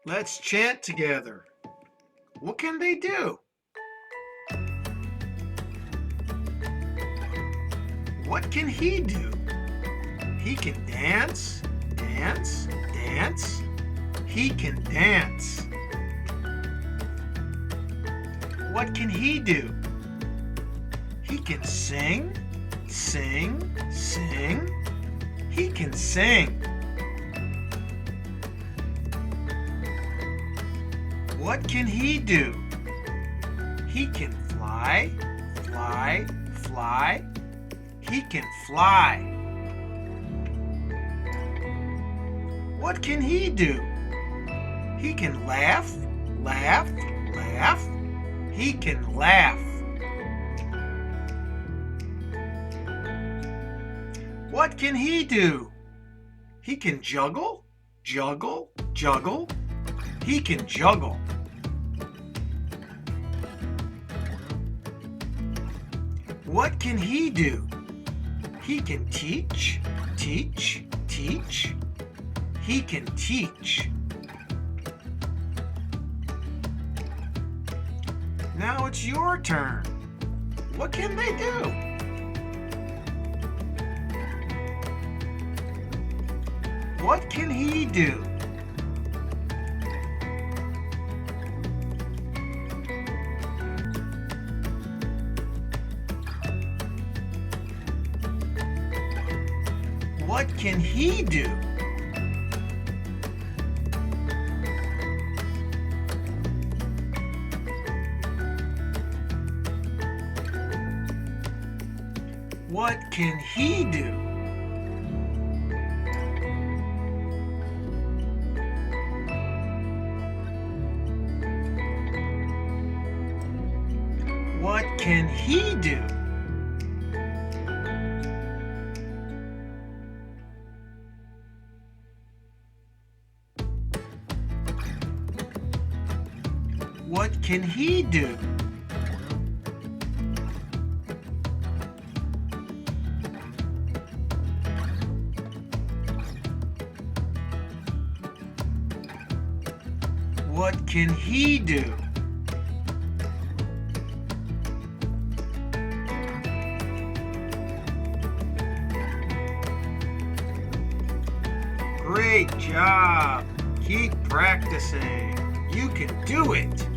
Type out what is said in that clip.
Let's chant together. What can they do? What can he do? He can dance, dance, dance. He can dance. What can he do? He can sing, sing, sing. He can sing. What can he do? He can fly, fly, fly. He can fly. What can he do? He can laugh, laugh, laugh. He can laugh. What can he do? He can juggle, juggle, juggle. He can juggle. What can he do? He can teach, teach, teach. He can teach. Now it's your turn. What can they do? What can he do? What can he do? What can he do? What can he do? What can he do? What can he do? Great job! Keep practicing. You can do it!